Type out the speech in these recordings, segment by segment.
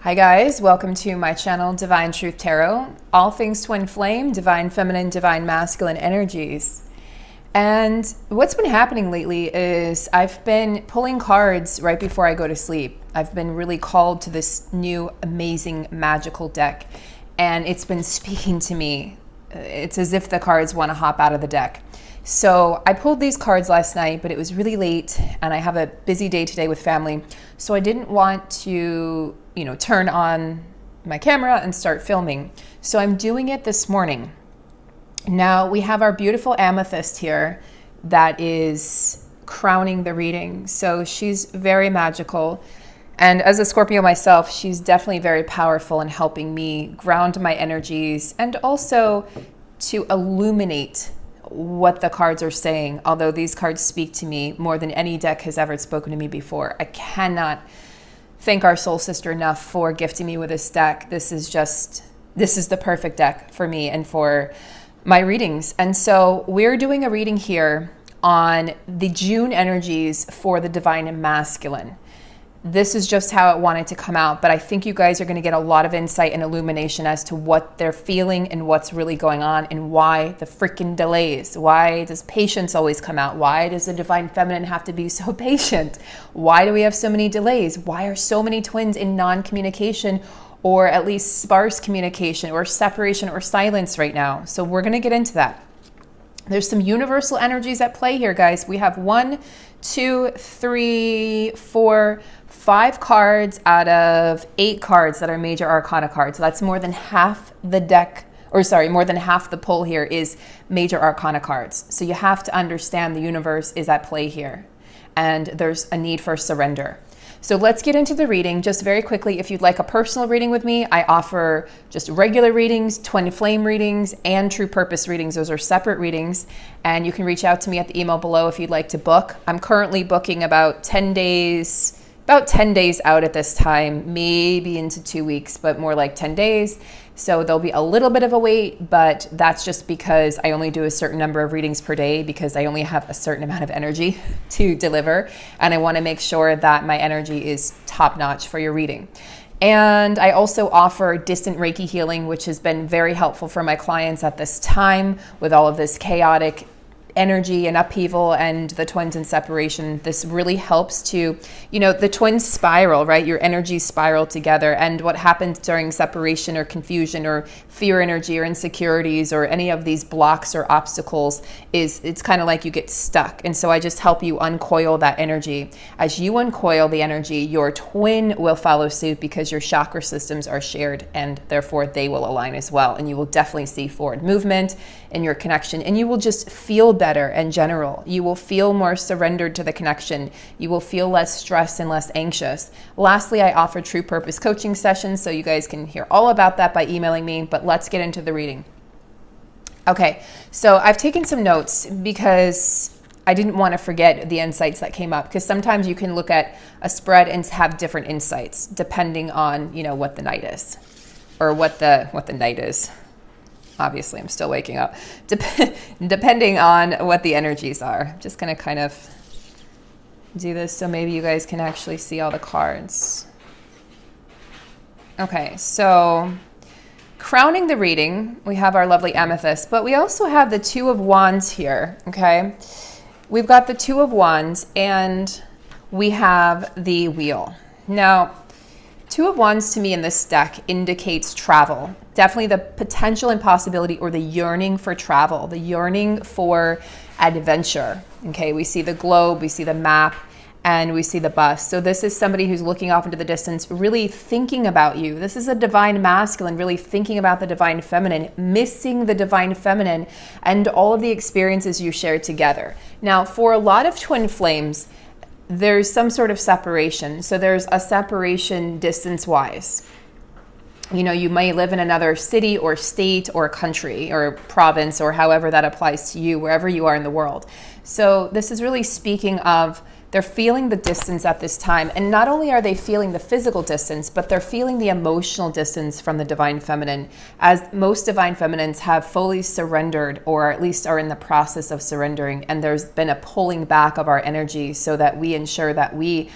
Hi guys, welcome to my channel, Divine Truth Tarot. All things twin flame, divine feminine, divine masculine energies. And what's been happening lately is I've been pulling cards right before I go to sleep. I've been really called to this new amazing magical deck, and it's been speaking to me. It's as if the cards want to hop out of the deck. So I pulled these cards last night, but it was really late and I have a busy day today with family. So I didn't want to, turn on my camera and start filming. So I'm doing it this morning. Now we have our beautiful Amethyst here that is crowning the reading. So she's very magical. And as a Scorpio myself, she's definitely very powerful in helping me ground my energies and also to illuminate what the cards are saying. Although these cards speak to me more than any deck has ever spoken to me before. I cannot thank our soul sister enough for gifting me with this deck. This is the perfect deck for me and for my readings. And so we're doing a reading here on the June energies for the divine masculine. This is just how it wanted to come out, but I think you guys are going to get a lot of insight and illumination as to what they're feeling and what's really going on and why the freaking delays. Why does patience always come out? Why does the divine feminine have to be so patient? Why do we have so many delays? Why are so many twins in non-communication or at least sparse communication or separation or silence right now? So we're going to get into that. There's some universal energies at play here, guys. We have 1, 2, 3, 4, 5 cards out of 8 cards that are major arcana cards. So that's more than half the deck, more than half the pull here is major arcana cards. So you have to understand the universe is at play here and there's a need for surrender. So let's get into the reading just very quickly. If you'd like a personal reading with me, I offer just regular readings, twin flame readings, and true purpose readings. Those are separate readings. And you can reach out to me at the email below if you'd like to book. I'm currently booking about 10 days out at this time, maybe into 2 weeks, but more like 10 days. So there'll be a little bit of a wait, but that's just because I only do a certain number of readings per day because I only have a certain amount of energy to deliver. And I want to make sure that my energy is top notch for your reading. And I also offer distant Reiki healing, which has been very helpful for my clients at this time with all of this chaotic energy and upheaval and the twins in separation. This really helps to, the twins spiral, right? Your energies spiral together. And what happens during separation or confusion or fear energy or insecurities or any of these blocks or obstacles is it's kind of like you get stuck. And so I just help you uncoil that energy. As you uncoil the energy, your twin will follow suit because your chakra systems are shared and therefore they will align as well. And you will definitely see forward movement in your connection and you will just feel better in general. You will feel more surrendered to the connection. You will feel less stressed and less anxious. Lastly, I offer true purpose coaching sessions, so you guys can hear all about that by emailing me, but let's get into the reading. Okay, so I've taken some notes because I didn't want to forget the insights that came up, because sometimes you can look at a spread and have different insights depending on, what the night is or what the night is. Obviously, I'm still waking up. Depending on what the energies are. I'm just going to kind of do this so maybe you guys can actually see all the cards. Okay, so crowning the reading, we have our lovely Amethyst, but we also have the Two of Wands here, okay? We've got the Two of Wands and we have the Wheel. Now, Two of Wands to me in this deck indicates travel. Definitely the potential and possibility or the yearning for travel, the yearning for adventure. Okay, we see the globe, we see the map, and we see the bus. So this is somebody who's looking off into the distance, really thinking about you. This is a divine masculine, really thinking about the divine feminine, missing the divine feminine and all of the experiences you shared together. Now, for a lot of twin flames, there's some sort of separation. So there's a separation distance-wise. You may live in another city or state or country or province or however that applies to you, wherever you are in the world. So this is really speaking of they're feeling the distance at this time. And not only are they feeling the physical distance, but they're feeling the emotional distance from the divine feminine, as most divine feminines have fully surrendered or at least are in the process of surrendering. And there's been a pulling back of our energy so that we ensure that we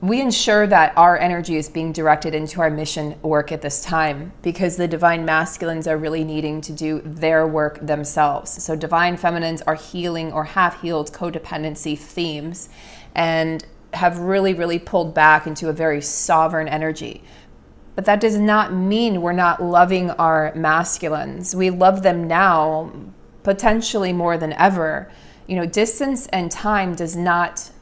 we ensure that our energy is being directed into our mission work at this time, because the divine masculines are really needing to do their work themselves. So divine feminines are healing or have healed codependency themes and have really, really pulled back into a very sovereign energy. But that does not mean we're not loving our masculines. We love them now, potentially more than ever. You know, distance and time does not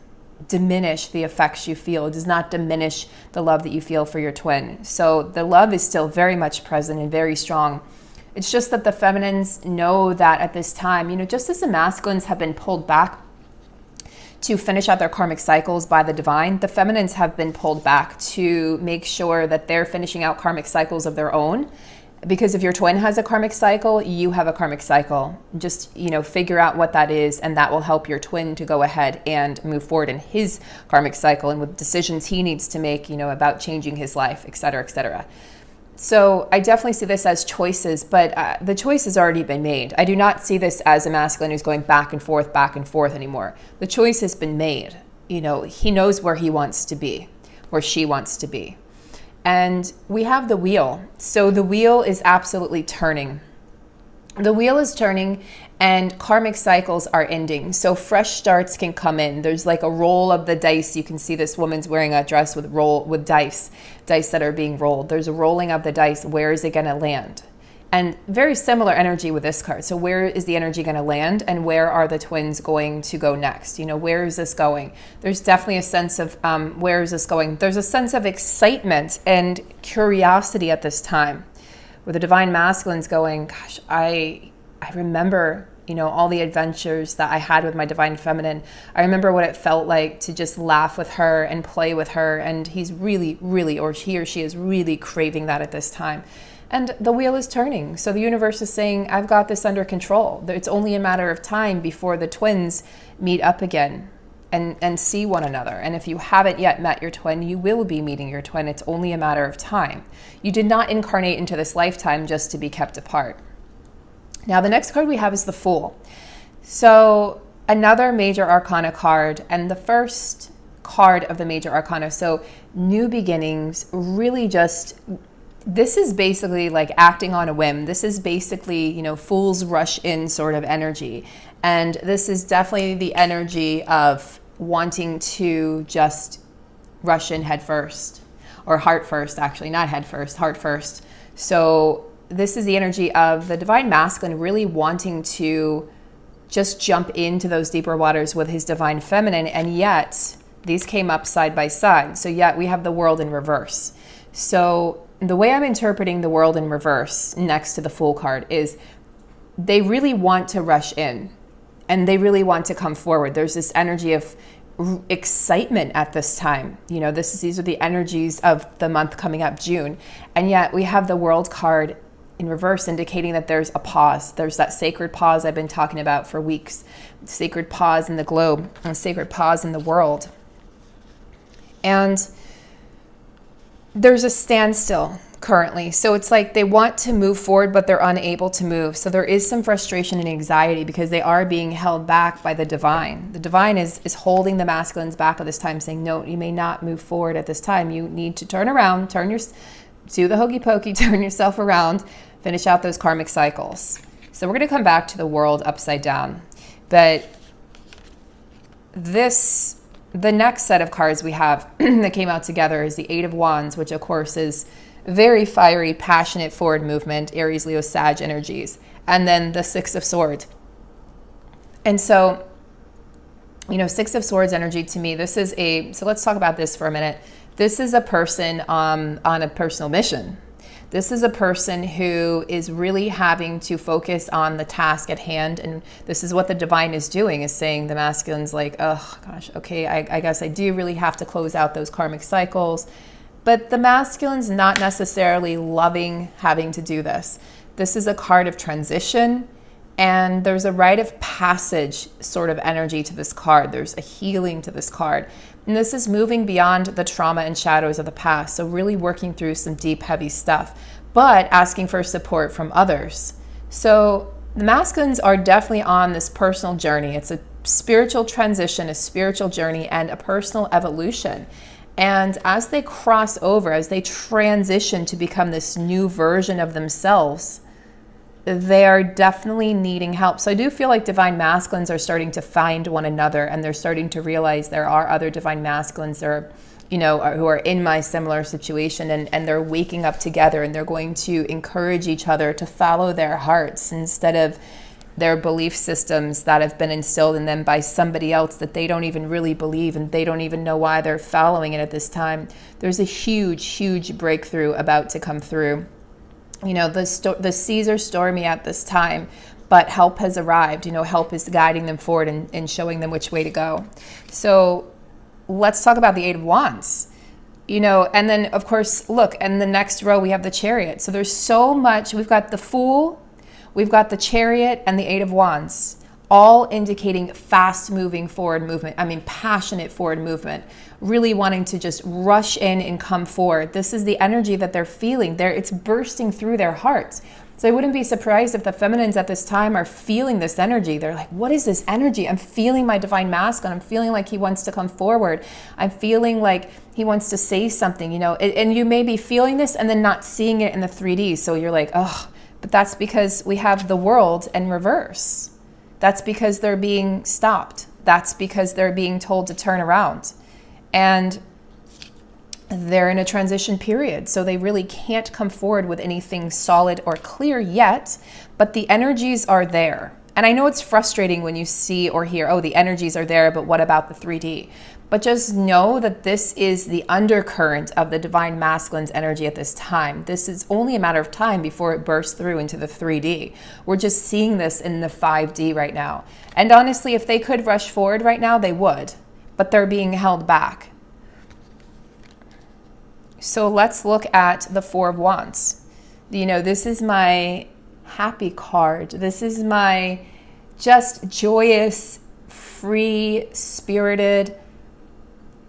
diminish the effects you feel. It does not diminish the love that you feel for your twin. So the love is still very much present and very strong. It's just that the feminines know that at this time, you know, just as the masculines have been pulled back to finish out their karmic cycles by the divine, the feminines have been pulled back to make sure that they're finishing out karmic cycles of their own. Because if your twin has a karmic cycle, you have a karmic cycle. Just, you know, figure out what that is, and that will help your twin to go ahead and move forward in his karmic cycle and with decisions he needs to make, you know, about changing his life, et cetera, et cetera. So I definitely see this as choices, but the choice has already been made. I do not see this as a masculine who's going back and forth anymore. The choice has been made. You know, he knows where he wants to be, where she wants to be. And we have the wheel. So the wheel is absolutely turning. The wheel is turning and karmic cycles are ending. So fresh starts can come in. There's like a roll of the dice. You can see this woman's wearing a dress with dice that are being rolled. There's a rolling of the dice. Where is it going to land? And very similar energy with this card. So where is the energy going to land, and where are the twins going to go next? You know, where is this going? There's definitely a sense of where is this going? There's a sense of excitement and curiosity at this time, where the divine masculine's going, gosh, I remember, you know, all the adventures that I had with my divine feminine. I remember what it felt like to just laugh with her and play with her. And he's really, really, or he or she is really craving that at this time. And the wheel is turning. So the universe is saying, I've got this under control. It's only a matter of time before the twins meet up again and see one another. And if you haven't yet met your twin, you will be meeting your twin. It's only a matter of time. You did not incarnate into this lifetime just to be kept apart. Now, the next card we have is the Fool. So another major arcana card, and the first card of the major arcana. So new beginnings, really just... This is basically like acting on a whim. This is basically, you know, fools rush in sort of energy. And this is definitely the energy of wanting to just rush in head first, or heart first, actually, not head first, heart first. So this is the energy of the divine masculine really wanting to just jump into those deeper waters with his divine feminine. And yet these came up side by side. So yet we have the world in reverse. So the way I'm interpreting the world in reverse next to the Fool card is they really want to rush in and they really want to come forward. There's this energy of excitement at this time. You know, these are the energies of the month coming up, June. And yet we have the World card in reverse, indicating that there's a pause. There's that sacred pause I've been talking about for weeks. Sacred pause in the globe, a sacred pause in the world. And there's a standstill currently. So it's like they want to move forward, but they're unable to move. So there is some frustration and anxiety because they are being held back by the divine. The divine is holding the masculines back at this time, saying, no, you may not move forward at this time. You need to turn around, do the hokey pokey, turn yourself around, finish out those karmic cycles. So we're going to come back to the world upside down. But the next set of cards we have that came out together is the Eight of Wands, which of course is very fiery, passionate forward movement, Aries, Leo, Sag energies. And then the Six of Swords. And so, you know, Six of Swords energy to me, so let's talk about this for a minute. This is a person on a personal mission. This is a person who is really having to focus on the task at hand. And this is what the divine is doing, is saying the masculine's like, oh gosh, okay, I guess I do really have to close out those karmic cycles. But the masculine's not necessarily loving having to do this. This is a card of transition, and there's a rite of passage sort of energy to this card. There's a healing to this card. And this is moving beyond the trauma and shadows of the past. So really working through some deep, heavy stuff, but asking for support from others. So the masculines are definitely on this personal journey. It's a spiritual transition, a spiritual journey, and a personal evolution. And as they cross over, as they transition to become this new version of themselves, they are definitely needing help. So I do feel like divine masculines are starting to find one another, and they're starting to realize there are other divine masculines that are, who are in my similar situation, and they're waking up together, and they're going to encourage each other to follow their hearts instead of their belief systems that have been instilled in them by somebody else that they don't even really believe, and they don't even know why they're following it at this time. There's a huge, huge breakthrough about to come through. The seas are stormy at this time, but help has arrived. Help is guiding them forward and showing them which way to go. So let's talk about the Eight of Wands. And then of course, look, in the next row we have the Chariot. So there's so much. We've got the Fool, we've got the Chariot, and the Eight of Wands, all indicating fast moving forward movement. Passionate forward movement, really wanting to just rush in and come forward. This is the energy that they're feeling there. It's bursting through their hearts. So I wouldn't be surprised if the feminines at this time are feeling this energy. They're like, what is this energy? I'm feeling my divine masculine. I'm feeling like he wants to come forward. I'm feeling like he wants to say something, and you may be feeling this and then not seeing it in the 3D. So you're like, oh, but that's because we have the world in reverse. That's because they're being stopped. That's because they're being told to turn around. And they're in a transition period, so they really can't come forward with anything solid or clear yet, but the energies are there. And I know it's frustrating when you see or hear, oh, the energies are there, but what about the 3D? But just know that this is the undercurrent of the divine masculine's energy at this time. This is only a matter of time before it bursts through into the 3D. We're just seeing this in the 5D right now. And honestly, if they could rush forward right now, they would, but they're being held back. So let's look at the Four of Wands. This is my happy card. This is my just joyous, free, spirited,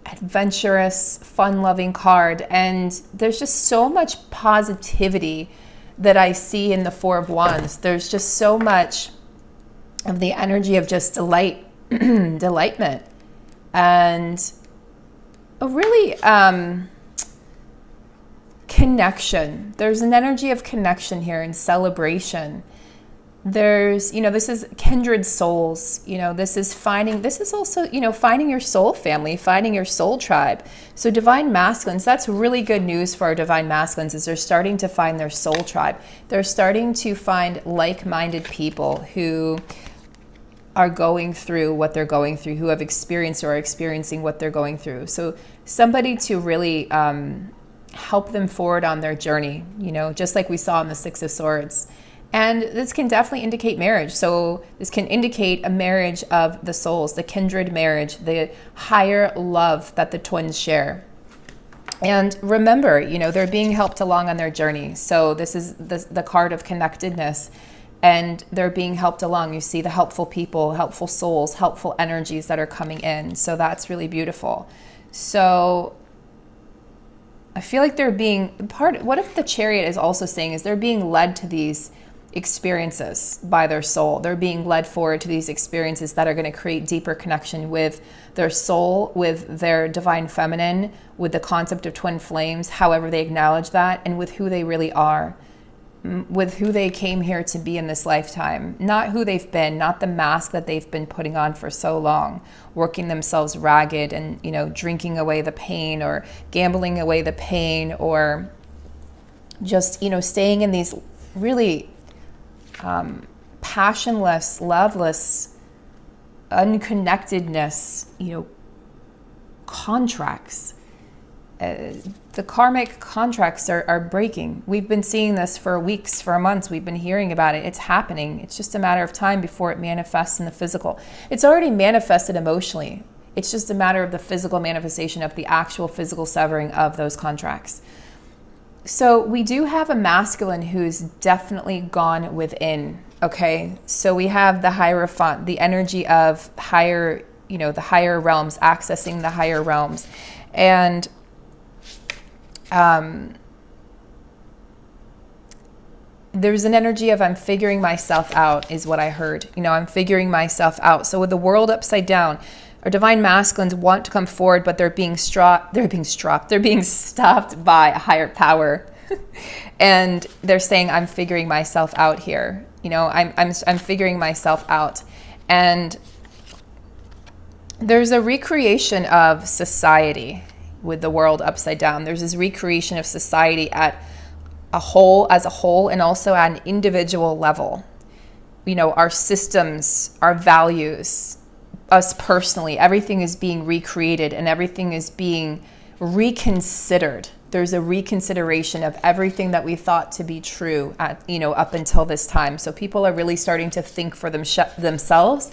adventurous, fun-loving card. And there's just so much positivity that I see in the Four of Wands. There's just so much of the energy of just delight, delightment, and a really connection. There's an energy of connection here and celebration. There's, this is kindred souls. This is also, finding your soul family, finding your soul tribe. So divine masculines, that's really good news for our divine masculines, is they're starting to find their soul tribe. They're starting to find like-minded people who are going through what they're going through, who have experienced or are experiencing what they're going through. So somebody to really help them forward on their journey, just like we saw in the Six of Swords. And this can definitely indicate marriage. So this can indicate a marriage of the souls, the kindred marriage, the higher love that the twins share. And remember, they're being helped along on their journey. So this is the card of connectedness, and they're being helped along. You see the helpful people, helpful souls, helpful energies that are coming in. So that's really beautiful. So I feel like they're being what if the Chariot is also saying is they're being led to these experiences by their soul. They're being led forward to these experiences that are going to create deeper connection with their soul, with their divine feminine, with the concept of twin flames, however they acknowledge that, and with who they really are, with who they came here to be in this lifetime, not who they've been, not the mask that they've been putting on for so long, working themselves ragged and, drinking away the pain or gambling away the pain, or just, staying in these really passionless, loveless, unconnectedness, contracts. The karmic contracts are breaking. We've been seeing this for weeks, for months. We've been hearing about it. It's happening. It's just a matter of time before it manifests in the physical. It's already manifested emotionally. It's just a matter of the physical manifestation of the actual physical severing of those contracts. So we do have a masculine who's definitely gone within. Okay, so we have the Hierophant, the energy of higher, the higher realms, accessing the higher realms. And there's an energy of I'm figuring myself out is what I heard. I'm figuring myself out. So with the world upside down, Our divine masculines want to come forward, but they're being stopped by a higher power. And they're saying, I'm figuring myself out here. You know, I'm figuring myself out. And there's a recreation of society with the world upside down. There's this recreation of society as a whole, and also at an individual level. You know, our systems, our values, us personally, everything is being recreated and everything is being reconsidered. There's a reconsideration of everything that we thought to be true up until this time. So people are really starting to think for themselves,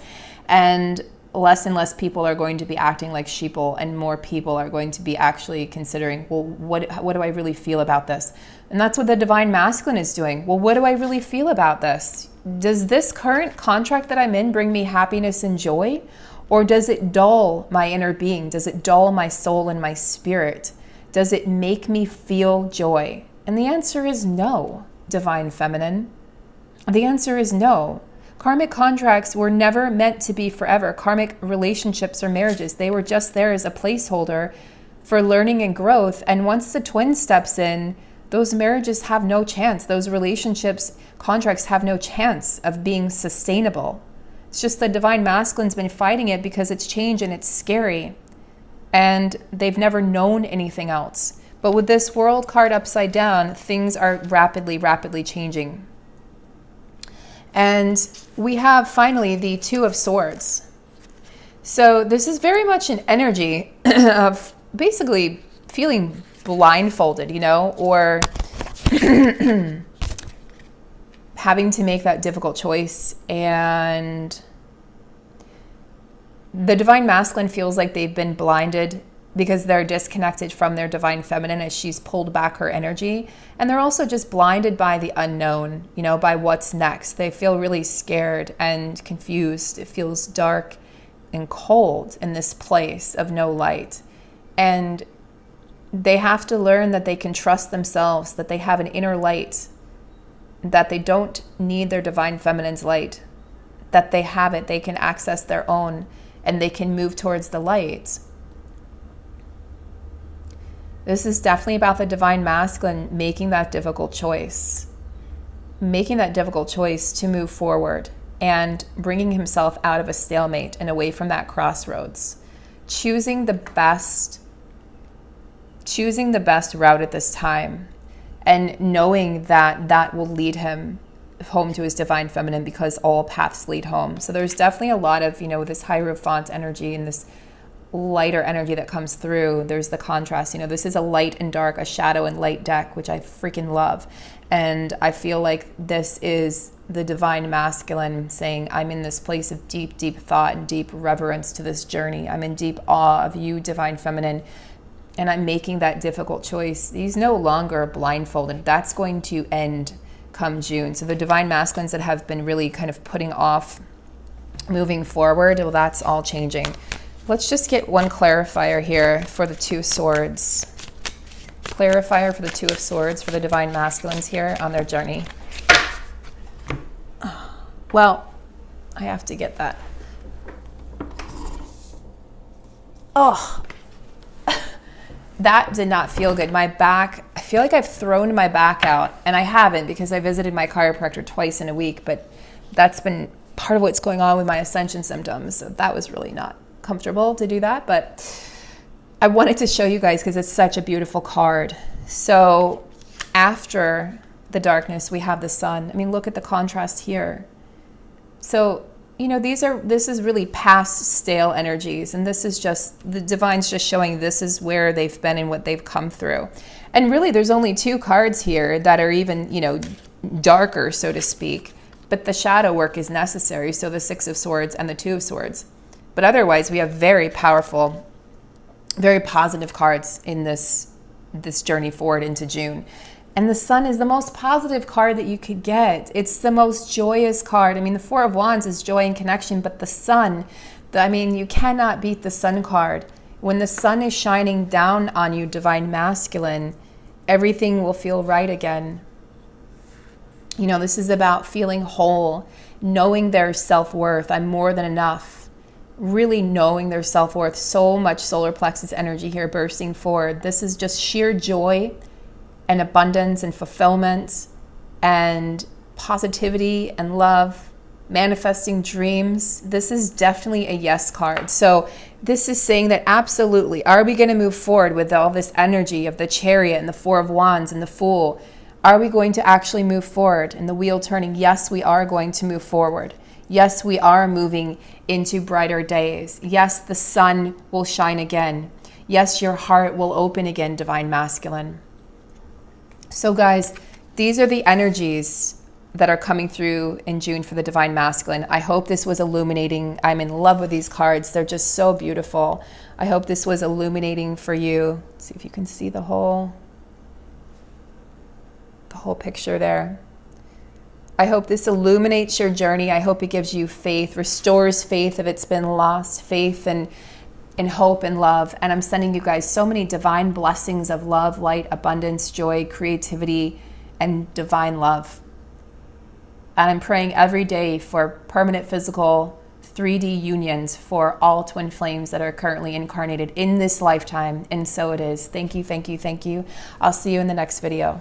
and less people are going to be acting like sheeple, and more people are going to be actually considering, well, what do I really feel about this? And that's what the divine masculine is doing. Well, what do I really feel about this? Does this current contract that I'm in bring me happiness and joy? Or does it dull my inner being? Does it dull my soul and my spirit? Does it make me feel joy? And the answer is no, divine feminine. The answer is no. Karmic contracts were never meant to be forever. Karmic relationships or marriages, they were just there as a placeholder for learning and growth. And once the twin steps in, those marriages have no chance. Those relationships, contracts have no chance of being sustainable. It's just the divine masculine's been fighting it because it's change and it's scary. And they've never known anything else. But with this world card upside down, things are rapidly changing. And we have finally the Two of Swords. So this is very much an energy of basically feeling blindfolded, or having to make that difficult choice. And the divine masculine feels like they've been blinded because they're disconnected from their divine feminine as she's pulled back her energy. And they're also just blinded by the unknown, by what's next. They feel really scared and confused. It feels dark and cold in this place of no light. And they have to learn that they can trust themselves, that they have an inner light, that they don't need their divine feminine's light, that they have it, they can access their own, and they can move towards the light. This is definitely about the divine masculine making that difficult choice to move forward and bringing himself out of a stalemate and away from that crossroads, choosing the best route at this time, and knowing that that will lead him home to his divine feminine, because all paths lead home. So there's definitely a lot of, this Hierophant energy and this lighter energy that comes through. There's the contrast, this is a light and dark, a shadow and light deck, which I freaking love. And I feel like this is the divine masculine saying, I'm in this place of deep thought and deep reverence to this journey. I'm in deep awe of you, divine feminine. And I'm making that difficult choice. He's no longer blindfolded. That's going to end come June. So the divine masculines that have been really kind of putting off moving forward, well, that's all changing. Let's just get one clarifier here for the Two of Swords. Clarifier for the Two of Swords for the divine masculines here on their journey. Well, I have to get that. Oh, that did not feel good. My back, I feel like I've thrown my back out, and I haven't, because I visited my chiropractor twice in a week, but that's been part of what's going on with my ascension symptoms. So that was really not comfortable to do that, but I wanted to show you guys because it's such a beautiful card. So after the darkness, we have the sun. I mean, look at the contrast here. So this is really past stale energies, and this is just the divine's just showing this is where they've been and what they've come through. And really there's only two cards here that are even darker, so to speak, but the shadow work is necessary. So the Six of Swords and the Two of Swords, but otherwise we have very powerful, very positive cards in this journey forward into June. And the sun is the most positive card that you could get. It's the most joyous card. I mean, the Four of Wands is joy and connection, but the sun, you cannot beat the sun card. When the sun is shining down on you, divine masculine, everything will feel right again. This is about feeling whole, knowing their self-worth. I'm more than enough. really knowing their self-worth. So much solar plexus energy here bursting forward. This is just sheer joy and abundance and fulfillment and positivity and love, manifesting dreams. This is definitely a yes card. So this is saying that absolutely, are we going to move forward with all this energy of the Chariot and the Four of Wands and the Fool? Are we going to actually move forward and the wheel turning? Yes, we are going to move forward. Yes, we are moving into brighter days. Yes, the sun will shine again. Yes, your heart will open again, Divine Masculine. So guys, these are the energies that are coming through in June for the Divine Masculine. I hope this was illuminating. I'm in love with these cards. They're just so beautiful. I hope this was illuminating for you. Let's see if you can see the whole picture there. I hope this illuminates your journey. I hope it gives you faith, restores faith if it's been lost, faith and hope and love. And I'm sending you guys so many divine blessings of love, light, abundance, joy, creativity, and divine love. And I'm praying every day for permanent physical 3D unions for all twin flames that are currently incarnated in this lifetime. And so it is. Thank you, thank you, thank you. I'll see you in the next video.